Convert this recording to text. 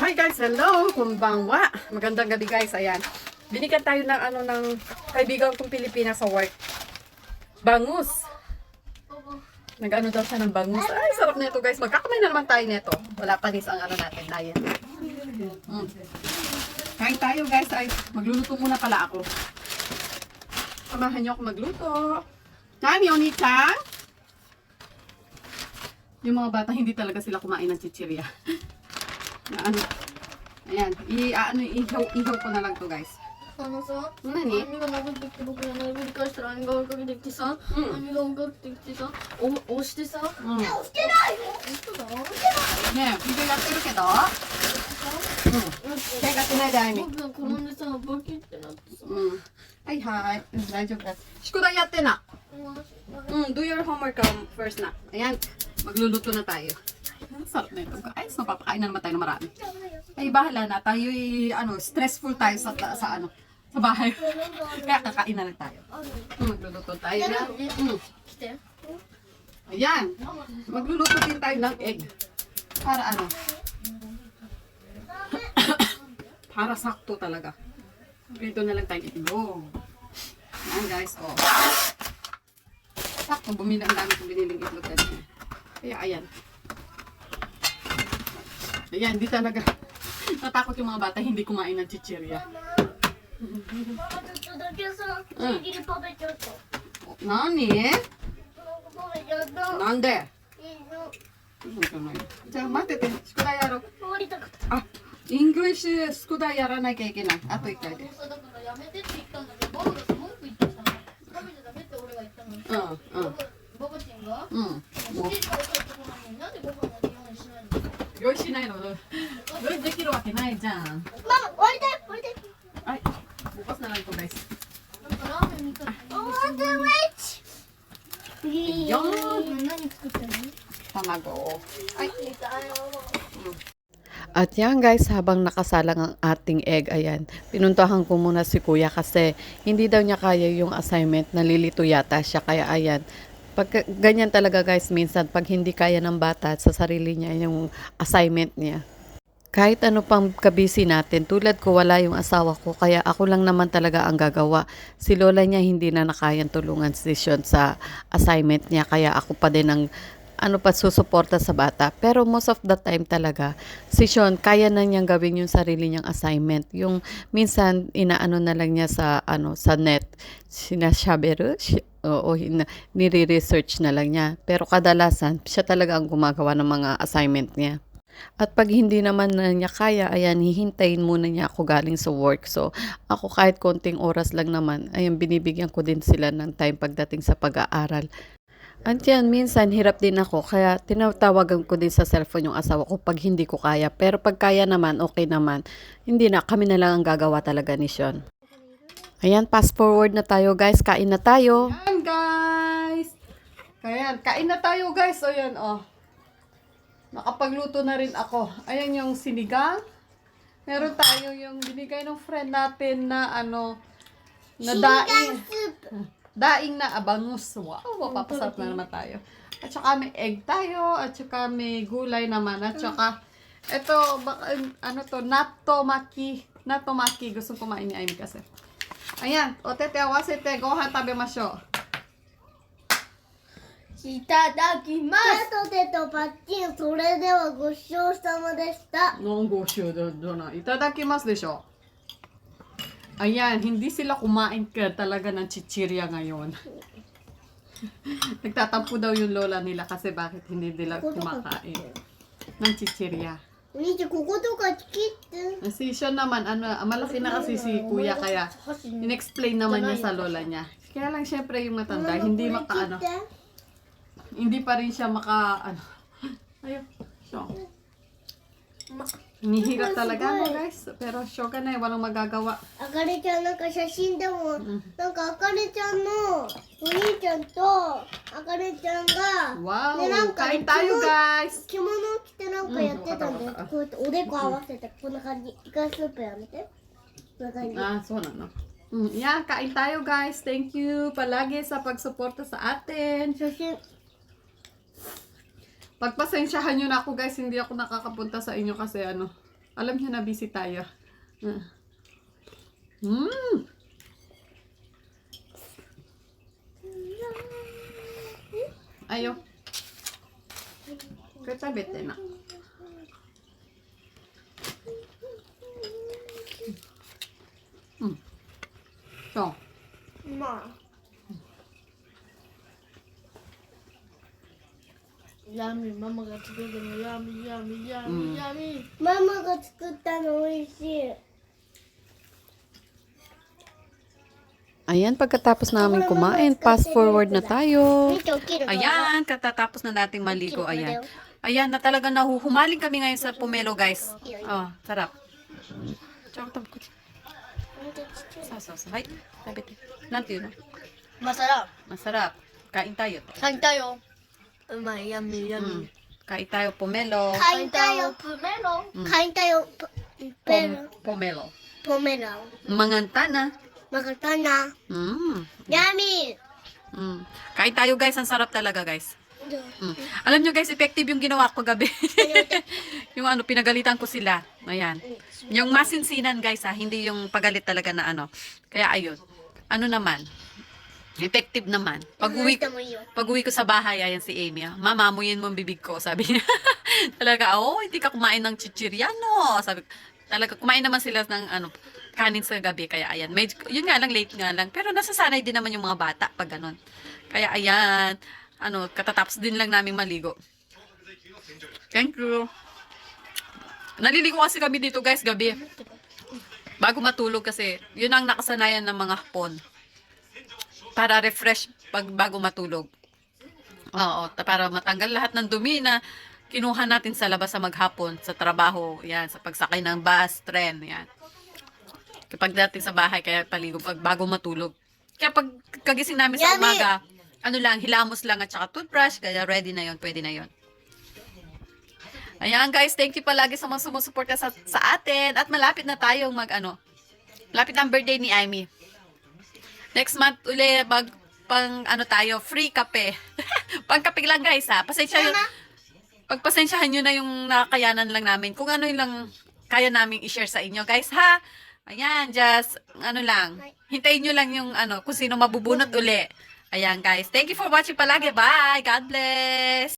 Hi guys, hello! Kumbangwa! Magandang gabi guys, ayan. Binigyan tayo ng ng kaibigan kong Pilipina sa work. Bangus! Nag-ano daw siya ng bangus. Ay, sarap na ito guys. Magkakamay na naman tayo nito. Wala pa rin ang natin, diet. Kain tayo guys. Ay, magluluto muna pala ako. Samahan niyo ako magluto. Nani, Oni-chan? Yung mga bata, hindi talaga sila kumain ng chichirya. Ayan, ihaw ko na lang to guys. さ、何網が殴ってきて僕が殴り返したら網が追いかけてきてさ、網が追いかけてきてさ、押してさ、うん。ね押してないよ。嘘だ。押してない。え、ビデオやってるけど手がしないで、あいみ。僕が転んでさ、バキってなってさ。はいはい。大丈夫です。宿題やってな。do your homework first na. Ayan, magluluto na tayo. Sarap na ito guys. Mapapakain na naman tayo ng marami. Ay, bahala na. Tayo stressful tayo sa bahay. Kaya kakain na lang tayo. Magluluto tayo na. Ayan. Magluluto din tayo ng egg. Para para sakto talaga. Ito na lang tayo itlog. Ayan guys, oh. Sakto, bumili ang dami kong biniling itlog kanina. Kaya ayan. Ayan, di talaga. Natakot yung mga bata hindi kumain ng chichirya. ちょっとだけさ、ちぎり食べちゃった。何食べちゃった。なんでいいの。じゃあ待ってて、宿題やろう。終わりたかった。あ、イングリッシュ宿題やらなきゃいけない。あと1回で。だからやめてって言ったんだけど、バブが文句言ってきたの。食べちゃダメって俺が言ったのに。ババちゃんがもう家から帰ってこないのになんでご飯の用意しないの。用意しないの用意できるわけないじゃん。ママ、終わりたい終わりたい。はい、bukas na lang ito guys. なんかラーメンみたい。Yun! 何作ったの？ Tamago. Ay, At yan guys, habang nakasalang ang ating egg, ayan, pinuntahan ko muna si kuya kasi hindi daw niya kaya yung assignment, nalilito yata siya, kaya ayan, pag ganyan talaga guys, minsan pag hindi kaya ng bata sa sarili niya yung assignment niya. Kahit ano pang kabisi natin, tulad ko wala yung asawa ko, kaya ako lang naman talaga ang gagawa. Si lola niya hindi na nakayang tulungan si Sean sa assignment niya, kaya ako pa din ang susuporta sa bata. Pero most of the time talaga, si Sean, kaya na niyang gawin yung sarili niyang assignment. Yung minsan, inaano na lang niya sa net, sinashaberu, nire-research na lang niya. Pero kadalasan, siya talaga ang gumagawa ng mga assignment niya. At pag hindi naman na niya kaya, ayan, hihintayin muna niya ako galing sa work. So, ako kahit konting oras lang naman, ayan, binibigyan ko din sila ng time pagdating sa pag-aaral. At yan, minsan hirap din ako, kaya tinatawagan ko din sa cellphone yung asawa ko pag hindi ko kaya. Pero pag kaya naman, okay naman. Hindi na, kami na lang ang gagawa talaga ni Sean. Ayan, fast forward na tayo guys, kain na tayo. ayan guys! Ayan, kain na tayo guys. O yan, oh. Nakapagluto na rin ako. Ayan yung sinigang. Meron tayo yung binigay ng friend natin na na daing. Daing na abangus. Wow, mapapasarap na naman tayo. At saka may egg tayo. At saka may gulay naman. At saka, ito, natto maki. Natto maki. Gusto kumain ni Amy kasi. Ayan, otete awasete. Gohan tabemashou. いただきます。ポテトパッキン、それではごちそうさまでした。 Noong gosyo doon. Itadakimasu de sho. Ayan, hindi sila kumain ka talaga ng chichirya ngayon. Nagtatampo daw yung lola nila kasi bakit hindi nila kumakain ng chichirya. お兄ちゃん、こことか切って。 Si Sean naman, malaki na kasi si kuya kaya in-explain naman niya sa lola niya. Kaya lang syempre yung matanda, hindi hindi pa rin siya ayun, so. Hinihirap talaga guys, pero shoga na walang magagawa. あかねちゃんなんか写真でも、なんかあかねちゃんのお兄ちゃんとあかねちゃんが Wow, ねなんか kain tayo guys! 着物を着てなんかやってたんで、わかったわかったこうやっておでこ合わせてこんな感じ。イカスープやめて。こんな感じ。 So na no. Yan, kain tayo guys. Thank you palagi sa pagsuporta sa atin. 写真。 Pagpasensyahan nyo na ako guys, hindi ako nakakapunta sa inyo kasi Alam niyo na busy tayo. Mm. Ayo. Kita bete na. So, Ma. Yummy, Mama got to go to the yummy, yummy, yummy, yummy. ママが作ったの美味しい。 Ayan, pagkatapos namin kumain, fast forward na tayo. 見て起きるから。 Ayan, katatapos na nating maligo. Ayan. Ayan, na talaga nahuhumaling kami ngayon sa Pomelo, guys. Oh, sarap. Tsaka ito, Hai, sabi tayo. Nanti yun. Masarap. Masarap. Kain tayo. Kain tayo. Umay, yummy, yummy. Kain tayo Pomelo. カインタよ。 Pomelo. カインタよ。ペロ。 Pomelo. ポメラ。 Manganta na. マカタナ。 Mm. ヤミ Mm. Kain tayo, guys. Ang sarap talaga, guys. ー。 Mm. Alam nyo, guys, effective yung ginawa ko gabi. Yung ano, pinagalitan ko sila. Ayan. Yung masinsinan, guys, ha. Hindi yung pagalit talaga na ano. Kaya, ayun. Ano naman. Effective naman. Pag-uwi ko sa bahay, ayan si Amy. Mama, amuyin mo ang bibig ko, sabi niya. Talaga, hindi ka kumain ng chichiriano. Sabi, talaga, kumain naman sila ng ano, kanin sa gabi. Kaya, ayan. Medyo, yun nga lang, late nga lang. Pero nasasanay din naman yung mga bata pag ganun. Kaya, ayan. Ano, katatapos din lang namin maligo. Thank you. Naliligo kasi kami dito, guys, gabi. Bago matulog kasi, yun ang nakasanayan ng mga Hapon. Para refresh bago matulog. Oo, para matanggal lahat ng dumi na kinuha natin sa labas sa maghapon, sa trabaho, yan, sa pagsakay ng bus, tren, yan. Kapag dating sa bahay, kaya paligo bago matulog. Kaya pag kagising namin sa umaga, ano lang, hilamos lang at saka toothbrush, kaya ready na yon, pwede na yon. Ayan guys, thank you palagi sa mga sumusuporta sa atin. At malapit na tayong malapit ang birthday ni Amy. Next month uli, pang ano tayo, free kape. Pang kape lang guys ha. Pagpasensyahan nyo na yung nakakayanan lang namin. Kung ano yung lang kaya naming i-share sa inyo guys ha. Ayan, just ano lang. Hintayin nyo lang yung ano, kung sino mabubunot uli. Ayan guys, thank you for watching palagi. Bye! God bless!